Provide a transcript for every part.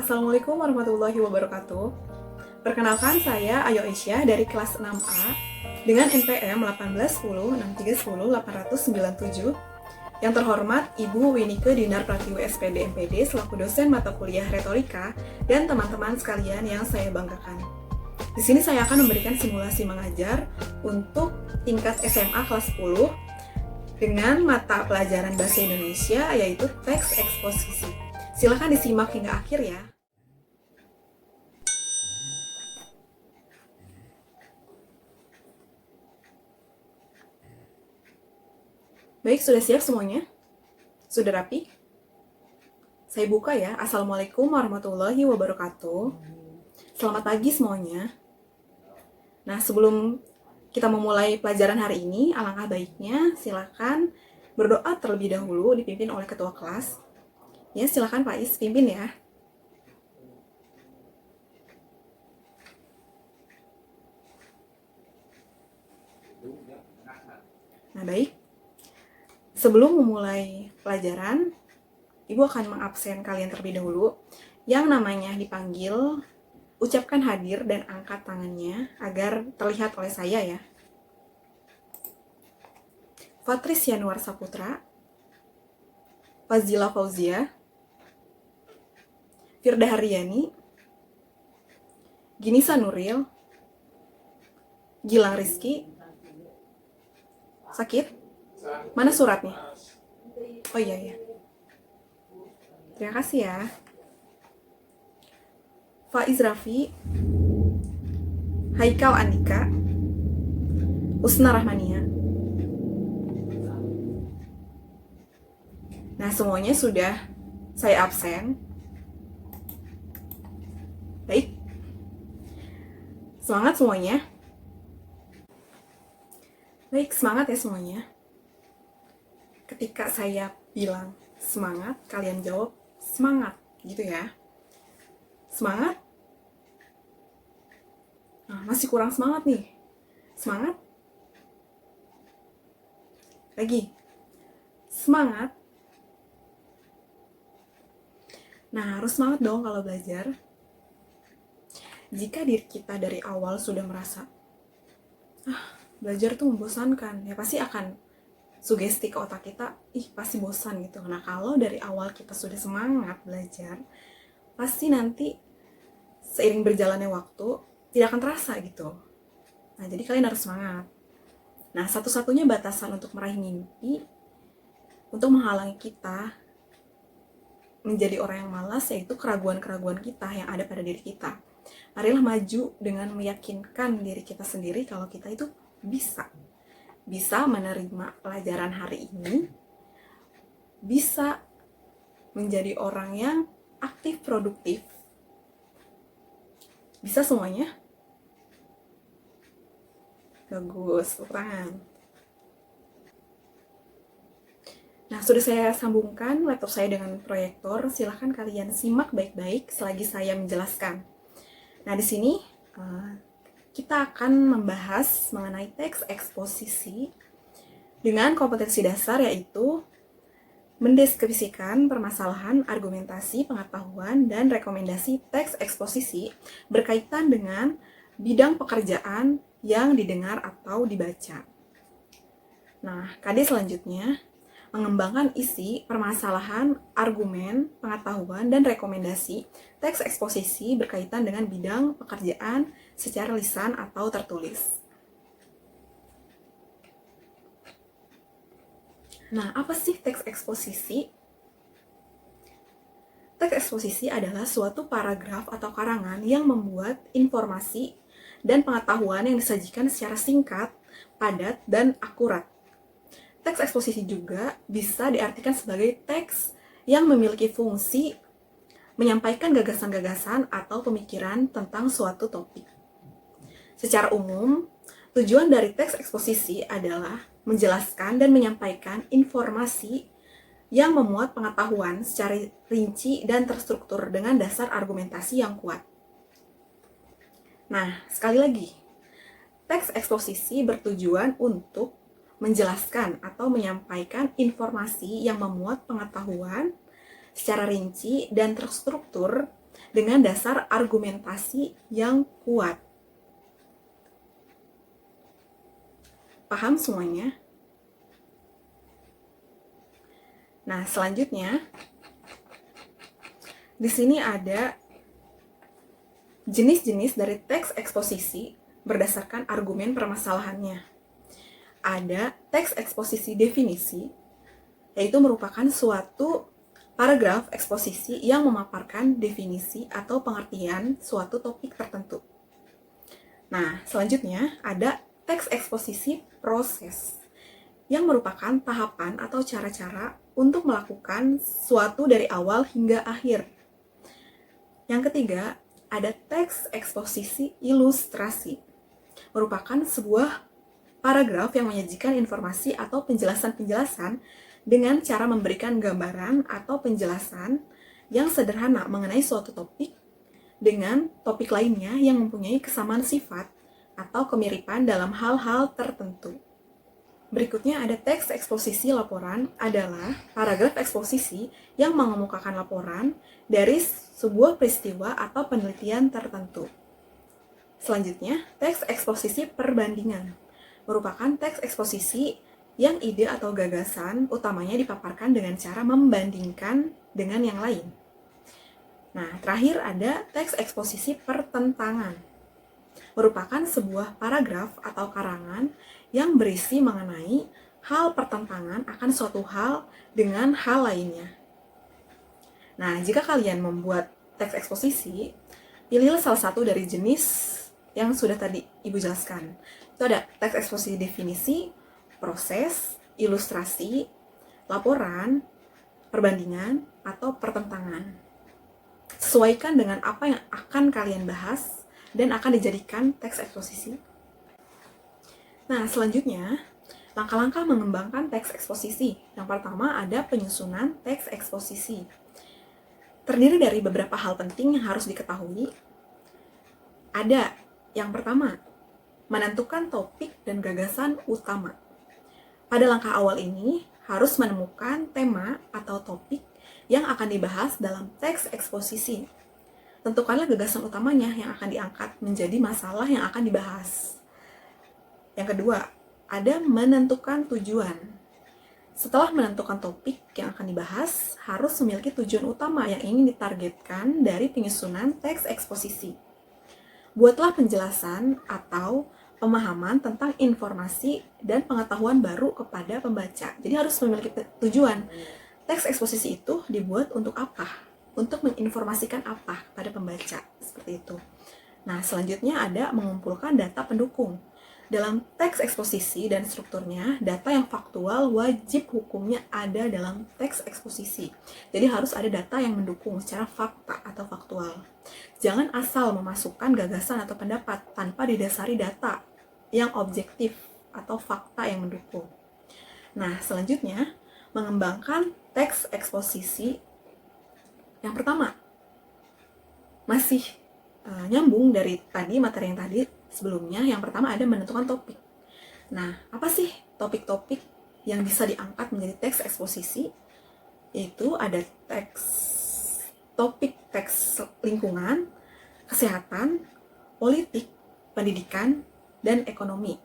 Assalamualaikum warahmatullahi wabarakatuh. Perkenalkan, saya Ayo Aisyah dari kelas 6A dengan NPM 18106310 Yang terhormat Ibu Winike Dinar Pratiwi SPD MPD selaku dosen mata kuliah retorika dan teman-teman sekalian yang saya banggakan. Di sini saya akan memberikan simulasi mengajar untuk tingkat SMA kelas 10 dengan mata pelajaran Bahasa Indonesia yaitu teks eksposisi. Silakan disimak hingga akhir ya. Baik, sudah siap semuanya? Sudah rapi? Saya buka ya. Assalamualaikum warahmatullahi wabarakatuh. Selamat pagi semuanya. Nah, sebelum kita memulai pelajaran hari ini, alangkah baiknya silakan berdoa terlebih dahulu dipimpin oleh ketua kelas. Ya, silakan Pak Is pimpin ya. Nah, baik. Sebelum memulai pelajaran, Ibu akan mengabsen kalian terlebih dahulu. Yang namanya dipanggil, ucapkan hadir dan angkat tangannya agar terlihat oleh saya ya. Fatris Yanuar Saputra, Fazila Fauzia, Firda Haryani, Ginisa Nuril, Gilang Rizky. Sakit? Mana suratnya? Oh iya. Terima kasih ya. Faiz Raffi, Haikal Andika, Usna Rahmania. Nah, semuanya sudah saya absen. Baik. Semangat semuanya. Baik, semangat ya semuanya. Ketika saya bilang semangat, kalian jawab semangat, gitu ya. Semangat? Nah, masih kurang semangat nih. Semangat? Lagi. Semangat? Nah, harus semangat dong kalau belajar. Jika diri kita dari awal sudah merasa, belajar tuh membosankan, ya pasti akan sugesti ke otak kita, pasti bosan gitu. Nah, kalau dari awal kita sudah semangat belajar, pasti nanti seiring berjalannya waktu tidak akan terasa gitu. Nah, jadi kalian harus semangat. Nah, satu-satunya batasan untuk meraih mimpi, untuk menghalangi kita menjadi orang yang malas, yaitu keraguan-keraguan kita yang ada pada diri kita. Marilah maju dengan meyakinkan diri kita sendiri kalau kita itu bisa menerima pelajaran hari ini, bisa menjadi orang yang aktif, produktif. Bisa semuanya? Bagus, tepuk tangan. Nah, sudah saya sambungkan laptop saya dengan proyektor. Silahkan kalian simak baik-baik selagi saya menjelaskan. Nah, di sini kita akan membahas mengenai teks eksposisi dengan kompetensi dasar, yaitu mendeskripsikan permasalahan, argumentasi, pengetahuan, dan rekomendasi teks eksposisi berkaitan dengan bidang pekerjaan yang didengar atau dibaca. Nah, KD selanjutnya mengembangkan isi, permasalahan, argumen, pengetahuan, dan rekomendasi teks eksposisi berkaitan dengan bidang pekerjaan secara lisan atau tertulis. Nah, apa sih teks eksposisi? Teks eksposisi adalah suatu paragraf atau karangan yang membuat informasi dan pengetahuan yang disajikan secara singkat, padat, dan akurat. Teks eksposisi juga bisa diartikan sebagai teks yang memiliki fungsi menyampaikan gagasan-gagasan atau pemikiran tentang suatu topik. Secara umum, tujuan dari teks eksposisi adalah menjelaskan dan menyampaikan informasi yang memuat pengetahuan secara rinci dan terstruktur dengan dasar argumentasi yang kuat. Nah, sekali lagi, teks eksposisi bertujuan untuk menjelaskan atau menyampaikan informasi yang memuat pengetahuan secara rinci dan terstruktur dengan dasar argumentasi yang kuat. Paham semuanya? Nah, selanjutnya di sini ada jenis-jenis dari teks eksposisi berdasarkan argumen permasalahannya. Ada teks eksposisi definisi, yaitu merupakan suatu paragraf eksposisi yang memaparkan definisi atau pengertian suatu topik tertentu. Nah, selanjutnya ada teks eksposisi proses, yang merupakan tahapan atau cara-cara untuk melakukan suatu dari awal hingga akhir. Yang ketiga, ada teks eksposisi ilustrasi, merupakan sebuah paragraf yang menyajikan informasi atau penjelasan-penjelasan dengan cara memberikan gambaran atau penjelasan yang sederhana mengenai suatu topik dengan topik lainnya yang mempunyai kesamaan sifat atau kemiripan dalam hal-hal tertentu. Berikutnya ada teks eksposisi laporan adalah paragraf eksposisi yang mengemukakan laporan dari sebuah peristiwa atau penelitian tertentu. Selanjutnya, teks eksposisi perbandingan merupakan teks eksposisi yang ide atau gagasan utamanya dipaparkan dengan cara membandingkan dengan yang lain. Nah, terakhir ada teks eksposisi pertentangan, merupakan sebuah paragraf atau karangan yang berisi mengenai hal pertentangan akan suatu hal dengan hal lainnya. Nah, jika kalian membuat teks eksposisi, pilihlah salah satu dari jenis yang sudah tadi Ibu jelaskan. Itu ada teks eksposisi definisi, proses, ilustrasi, laporan, perbandingan, atau pertentangan. Sesuaikan dengan apa yang akan kalian bahas dan akan dijadikan teks eksposisi. Nah, selanjutnya, langkah-langkah mengembangkan teks eksposisi. Yang pertama ada penyusunan teks eksposisi. Terdiri dari beberapa hal penting yang harus diketahui. Ada yang pertama, menentukan topik dan gagasan utama. Pada langkah awal ini, harus menemukan tema atau topik yang akan dibahas dalam teks eksposisi. Tentukanlah gagasan utamanya yang akan diangkat menjadi masalah yang akan dibahas. Yang kedua, ada menentukan tujuan. Setelah menentukan topik yang akan dibahas, harus memiliki tujuan utama yang ingin ditargetkan dari penyusunan teks eksposisi. Buatlah penjelasan atau pemahaman tentang informasi dan pengetahuan baru kepada pembaca. Jadi harus memiliki tujuan. Teks eksposisi itu dibuat untuk apa? Untuk menginformasikan apa kepada pembaca, seperti itu. Nah, selanjutnya ada mengumpulkan data pendukung. Dalam teks eksposisi dan strukturnya, data yang faktual wajib hukumnya ada dalam teks eksposisi. Jadi harus ada data yang mendukung secara fakta atau faktual. Jangan asal memasukkan gagasan atau pendapat tanpa didasari data yang objektif atau fakta yang mendukung. Nah, selanjutnya, mengembangkan teks eksposisi. Yang pertama, masih nyambung dari tadi, materi yang tadi sebelumnya. Yang pertama ada menentukan topik. Nah, apa sih topik-topik yang bisa diangkat menjadi teks eksposisi? Yaitu ada topik teks lingkungan, kesehatan, politik, pendidikan, dan ekonomi.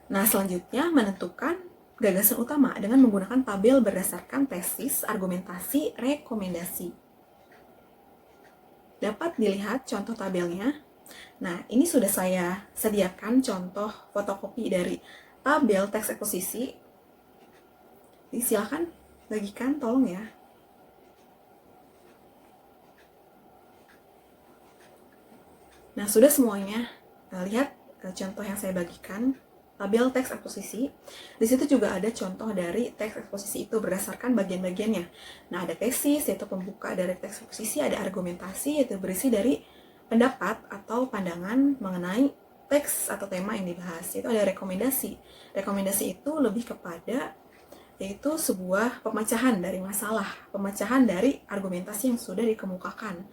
Nah, selanjutnya menentukan gagasan utama dengan menggunakan tabel berdasarkan tesis, argumentasi, rekomendasi. Dapat dilihat contoh tabelnya. Nah, ini sudah saya sediakan contoh fotokopi dari tabel teks eksposisi. Jadi silakan bagikan, tolong ya. Nah, sudah semuanya. Lihat contoh yang saya bagikan, tabel teks eksposisi. Di situ juga ada contoh dari teks eksposisi itu berdasarkan bagian-bagiannya. Nah, ada tesis, yaitu pembuka dari teks eksposisi, ada argumentasi, yaitu berisi dari pendapat atau pandangan mengenai teks atau tema yang dibahas. Itu ada rekomendasi. Rekomendasi itu lebih kepada yaitu sebuah pemecahan dari masalah, pemecahan dari argumentasi yang sudah dikemukakan.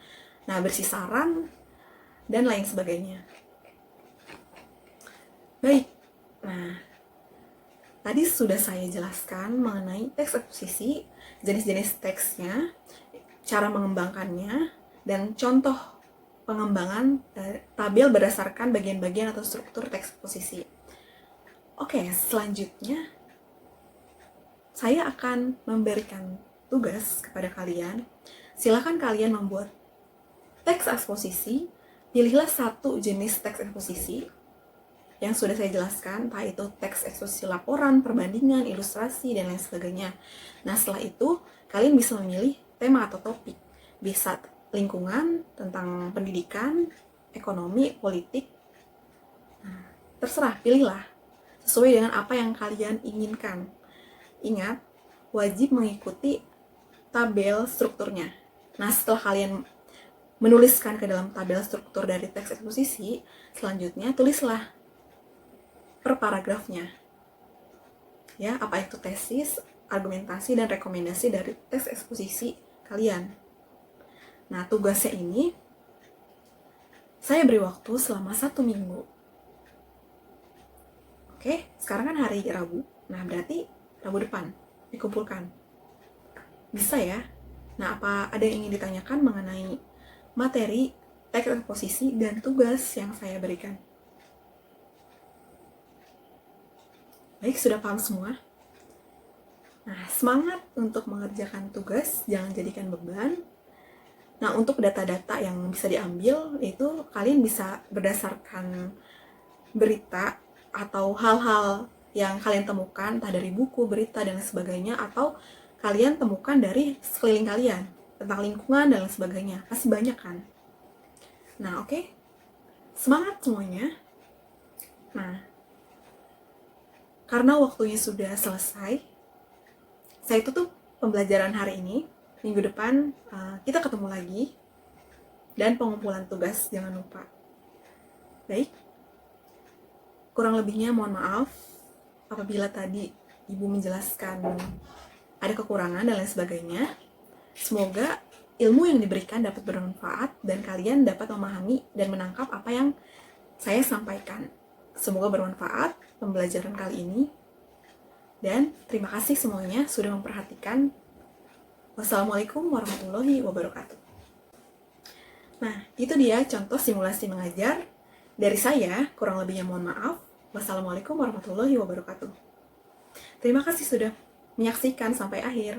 Nah, bersih saran dan lain sebagainya. Baik. Nah, tadi sudah saya jelaskan mengenai teks eksposisi, jenis-jenis teksnya, cara mengembangkannya, dan contoh pengembangan tabel berdasarkan bagian-bagian atau struktur teks eksposisi. Oke, selanjutnya saya akan memberikan tugas kepada kalian. Silakan kalian membuat teks eksposisi. Pilihlah satu jenis teks eksposisi yang sudah saya jelaskan, entah itu teks eksposisi laporan, perbandingan, ilustrasi, dan lain sebagainya. Nah, setelah itu, kalian bisa memilih tema atau topik. Bisa lingkungan, tentang pendidikan, ekonomi, politik. Nah, terserah, pilihlah. Sesuai dengan apa yang kalian inginkan. Ingat, wajib mengikuti tabel strukturnya. Nah, setelah kalian menuliskan ke dalam tabel struktur dari teks eksposisi, selanjutnya tulislah per paragrafnya. Ya, apa itu tesis, argumentasi, dan rekomendasi dari teks eksposisi kalian. Nah, tugasnya ini saya beri waktu selama 1 minggu. Oke, sekarang kan hari Rabu. Nah, berarti Rabu depan dikumpulkan. Bisa ya? Nah, apa ada yang ingin ditanyakan mengenai materi, teks eksposisi, dan tugas yang saya berikan? Baik, sudah paham semua? Nah, semangat untuk mengerjakan tugas, jangan jadikan beban. Nah, untuk data-data yang bisa diambil, itu kalian bisa berdasarkan berita atau hal-hal yang kalian temukan, entah dari buku, berita, dan sebagainya, atau kalian temukan dari sekeliling kalian, tentang lingkungan, dan lain sebagainya. Pasti banyak kan? Nah, oke. Semangat semuanya. Nah, karena waktunya sudah selesai, saya tutup pembelajaran hari ini. Minggu depan kita ketemu lagi. Dan pengumpulan tugas, jangan lupa. Baik. Kurang lebihnya mohon maaf apabila tadi Ibu menjelaskan ada kekurangan dan lain sebagainya. Semoga ilmu yang diberikan dapat bermanfaat dan kalian dapat memahami dan menangkap apa yang saya sampaikan. Semoga bermanfaat pembelajaran kali ini. Dan terima kasih semuanya sudah memperhatikan. Wassalamualaikum warahmatullahi wabarakatuh. Nah, itu dia contoh simulasi mengajar. Dari saya, kurang lebihnya mohon maaf. Wassalamualaikum warahmatullahi wabarakatuh. Terima kasih sudah menyaksikan sampai akhir.